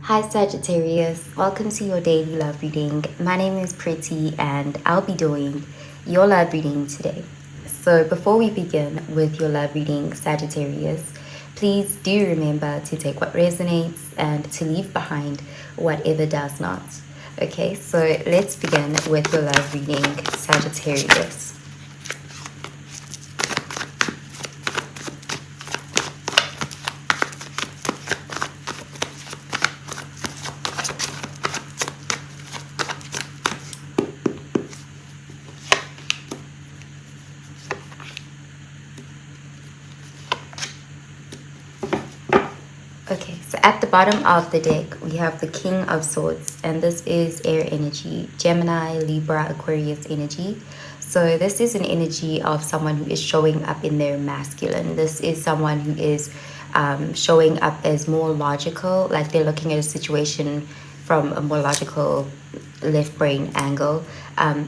Hi Sagittarius, welcome to your daily love reading. My name is Pretty and I'll be doing your love reading today. So before we begin with your love reading, Sagittarius, please do remember to take what resonates and to leave behind whatever does not. Okay, so let's begin with your love reading, Sagittarius. Okay, so at the bottom of the deck, we have the King of Swords, and this is air energy, Gemini, Libra, Aquarius energy. So this is an energy of someone who is showing up in their masculine. This is someone who is showing up as more logical, like they're looking at a situation from a more logical left brain angle.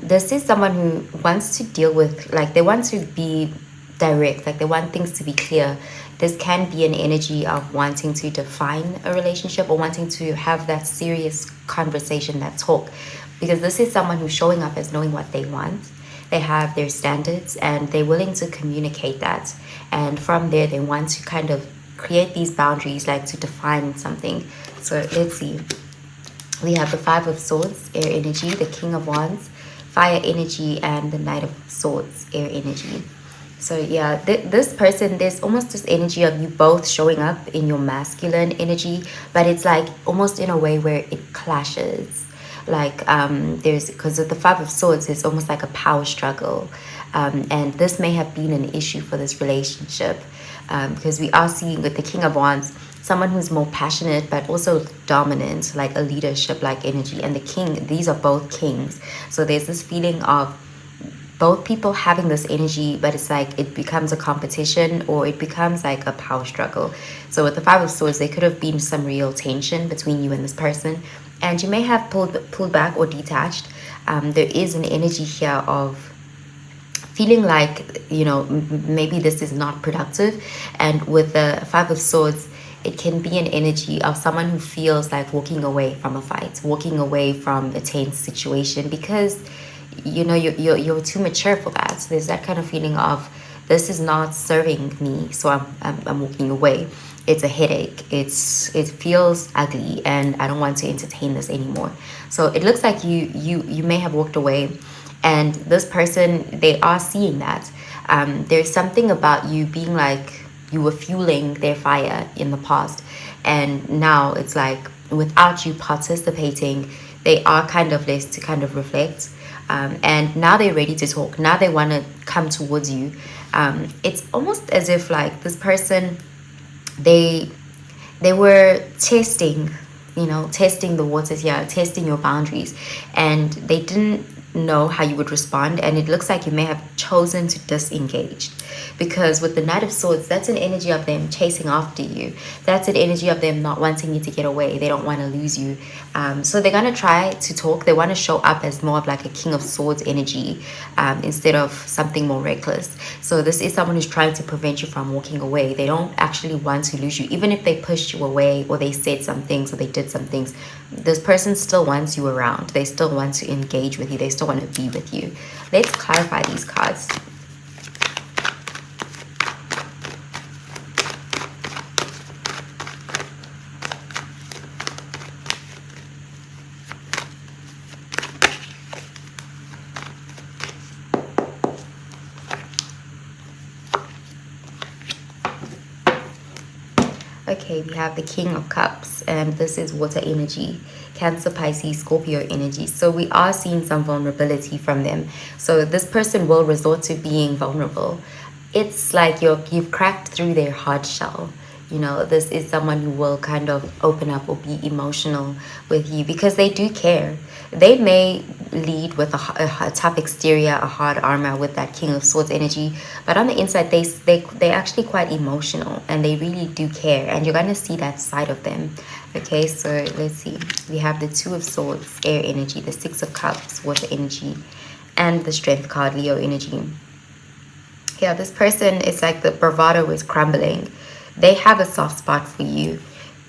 This is someone who wants to deal with, like they want to be direct, like they want things to be clear. This can be an energy of wanting to define a relationship or wanting to have that serious conversation, that talk, because this is someone who's showing up as knowing what they want. They have their standards and they're willing to communicate that, and from there they want to kind of create these boundaries, like to define something. So let's see, we have the Five of Swords, air energy, the King of Wands, fire energy, and the Knight of Swords, air energy. So yeah, this person, there's almost this energy of you both showing up in your masculine energy, but it's like almost in a way where it clashes. Like there's, because of the Five of Swords, it's almost like a power struggle. And this may have been an issue for this relationship, because we are seeing with the King of Wands, someone who's more passionate but also dominant, like a leadership like energy. And the King, these are both kings. So there's this feeling of both people having this energy, but it's like it becomes a competition or it becomes like a power struggle. So with the Five of Swords, there could have been some real tension between you and this person, and you may have pulled back or detached. There is an energy here of feeling like, you know, maybe this is not productive. And with the Five of Swords, it can be an energy of someone who feels like walking away from a fight, walking away from a tense situation, because you know you're too mature for that. So there's that kind of feeling of, this is not serving me, so I'm walking away. It's a headache, it feels ugly, and I don't want to entertain this anymore. So it looks like you may have walked away, and this person, they are seeing that. There's something about you being like you were fueling their fire in the past, and now it's like without you participating, they are kind of left to kind of reflect. And now they're ready to talk. Now they want to come towards you. It's almost as if like this person, they were testing, you know, testing the waters here, testing your boundaries, and they didn't know how you would respond. And it looks like you may have chosen to disengage, because with the Knight of Swords, that's an energy of them chasing after you. That's an energy of them not wanting you to get away. They don't want to lose you. So they're going to try to talk. They want to show up as more of like a King of Swords energy, instead of something more reckless. So this is someone who's trying to prevent you from walking away. They don't actually want to lose you. Even if they pushed you away or they said some things or they did some things, this person still wants you around. They still want to engage with you. They still want to be with you. Let's clarify these cards. Okay, we have the King of Cups, and this is water energy, Cancer, Pisces, Scorpio energy. So we are seeing some vulnerability from them. So this person will resort to being vulnerable. It's like you've cracked through their hard shell. You know, this is someone who will kind of open up or be emotional with you because they do care. They may lead with a tough exterior, a hard armor with that King of Swords energy, but on the inside, they're actually quite emotional and they really do care, and you're gonna see that side of them. Okay, so let's see. We have the Two of Swords, air energy, the Six of Cups, water energy, and the Strength card, Leo energy. Yeah, this person is like the bravado is crumbling. They have a soft spot for you.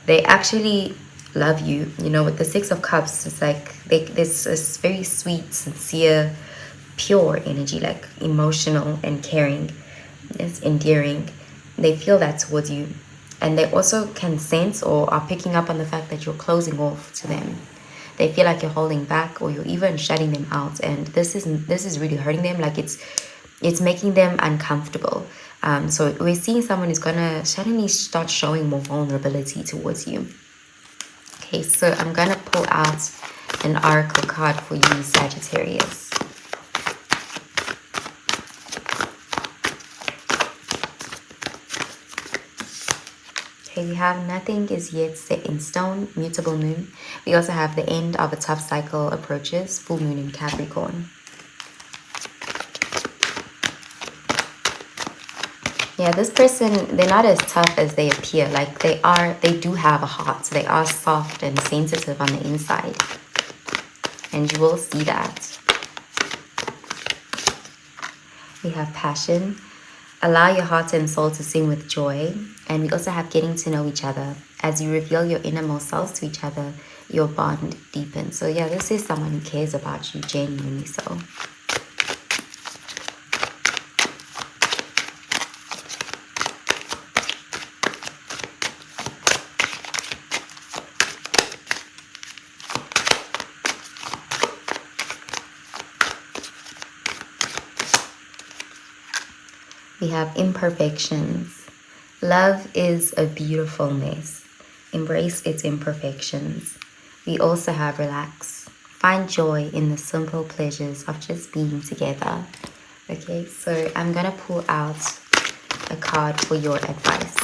They actually love you. You know, with the Six of Cups, it's like there's this very sweet, sincere, pure energy, like emotional and caring. It's endearing. They feel that towards you. And they also can sense or are picking up on the fact that you're closing off to them. They feel like you're holding back or you're even shutting them out. And this is really hurting them. Like it's making them uncomfortable. So we're seeing someone who's gonna suddenly start showing more vulnerability towards you. Okay, so I'm gonna pull out an oracle card for you, Sagittarius. Okay, we have nothing is yet set in stone, mutable moon. We also have the end of a tough cycle approaches, full moon in Capricorn. Yeah, this person, they're not as tough as they appear. Like they do have a heart. They are soft and sensitive on the inside. And you will see that. We have passion. Allow your heart and soul to sing with joy. And we also have getting to know each other. As you reveal your innermost selves to each other, your bond deepens. So yeah, this is someone who cares about you genuinely so. We have imperfections. Love is a beautiful mess. Embrace its imperfections. We also have relax. Find joy in the simple pleasures of just being together. Okay, so I'm gonna pull out a card for your advice.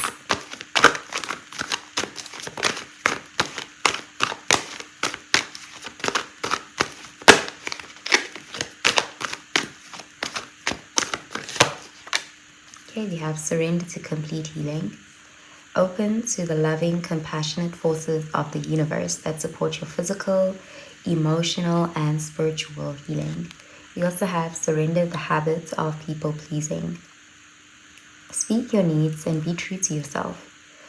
Okay, we have surrender to complete healing. Open to the loving, compassionate forces of the universe that support your physical, emotional, and spiritual healing. We also have surrender the habits of people pleasing. Speak your needs and be true to yourself.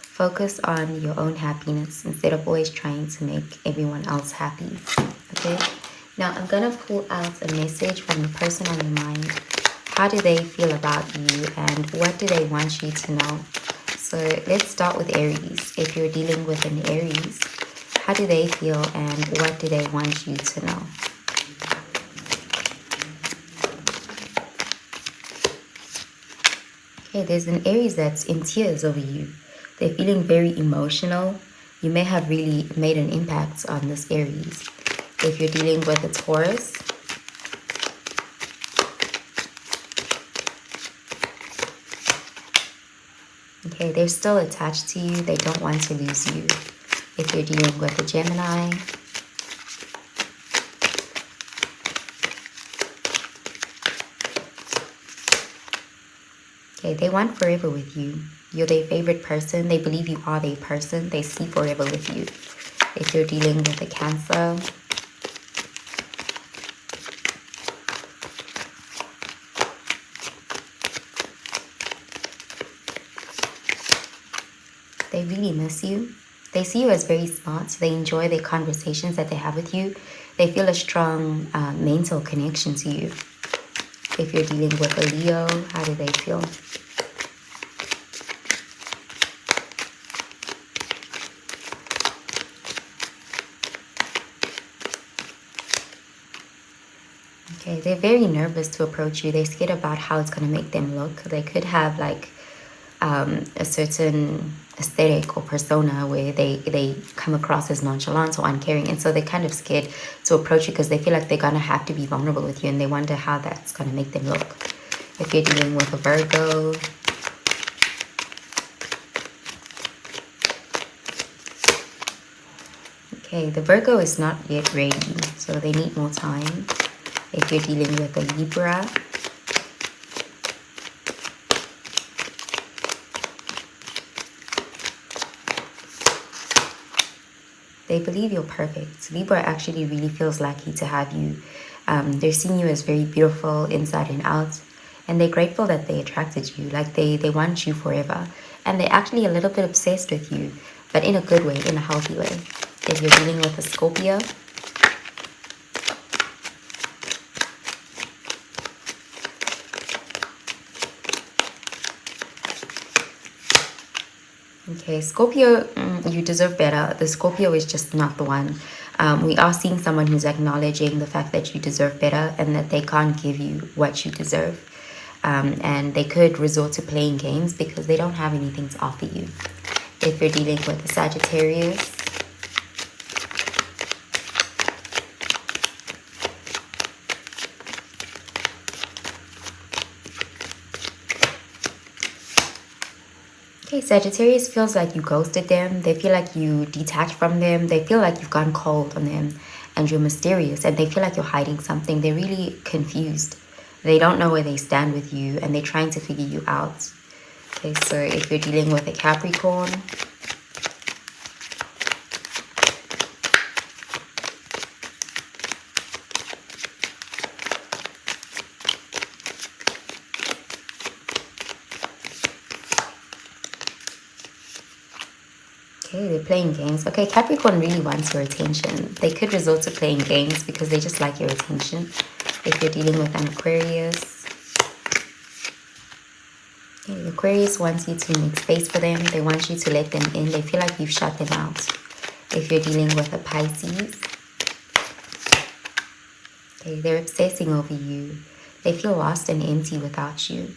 Focus on your own happiness instead of always trying to make everyone else happy. Okay? Now I'm gonna pull out a message from the person on your mind. How do they feel about you and what do they want you to know? So let's start with Aries. If you're dealing with an Aries, how do they feel and what do they want you to know? Okay, there's an Aries that's in tears over you. They're feeling very emotional. You may have really made an impact on this Aries. If you're dealing with a Taurus, okay, they're still attached to you. They don't want to lose you. If you're dealing with a Gemini, okay, they want forever with you. You're their favorite person. They believe you are their person. They see forever with you. If you're dealing with a Cancer, they really miss you. They see you as very smart. They enjoy the conversations that they have with you. They feel a strong mental connection to you. If you're dealing with a Leo, how do they feel? Okay, they're very nervous to approach you. They're scared about how it's going to make them look. They could have like a certain aesthetic or persona where they come across as nonchalant or uncaring, and so they're kind of scared to approach you because they feel like they're gonna have to be vulnerable with you and they wonder how that's gonna make them look. If you're dealing with a Virgo, okay, the Virgo is not yet ready, so they need more time. If you're dealing with a Libra, they believe you're perfect. Libra actually really feels lucky to have you. They're seeing you as very beautiful inside and out. And they're grateful that they attracted you. Like they want you forever. And they're actually a little bit obsessed with you. But in a good way, in a healthy way. if you're dealing with a Scorpio. Okay, Scorpio, you deserve better. The Scorpio is just not the one. We are seeing someone who's acknowledging the fact that you deserve better and that they can't give you what you deserve. And they could resort to playing games because they don't have anything to offer you. If you're dealing with a Sagittarius, okay, Sagittarius feels like you ghosted them. They feel like you detached from them. They feel like you've gone cold on them and you're mysterious, and they feel like you're hiding something. They're really confused. They don't know where they stand with you and they're trying to figure you out. Okay, so if you're dealing with a Capricorn, okay, they're playing games. Okay, Capricorn really wants your attention. They could resort to playing games because they just like your attention. If you're dealing with an Aquarius, okay, Aquarius wants you to make space for them. They want you to let them in. They feel like you've shut them out. If you're dealing with a Pisces, okay, they're obsessing over you. They feel lost and empty without you.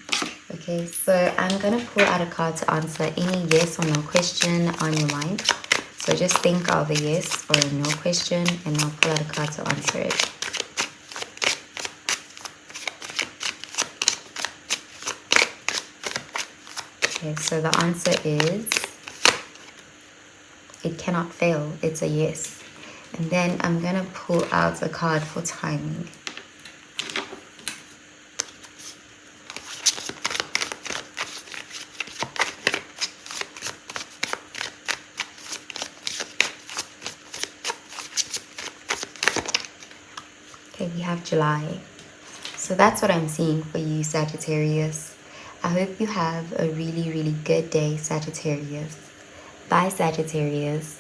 Okay, so I'm going to pull out a card to answer any yes or no question on your mind. So just think of a yes or a no question and I'll pull out a card to answer it. Okay, so the answer is, it cannot fail. It's a yes. And then I'm going to pull out a card for timing. Okay, we have July. So that's what I'm seeing for you, Sagittarius. I hope you have a really, really good day, Sagittarius. Bye, Sagittarius.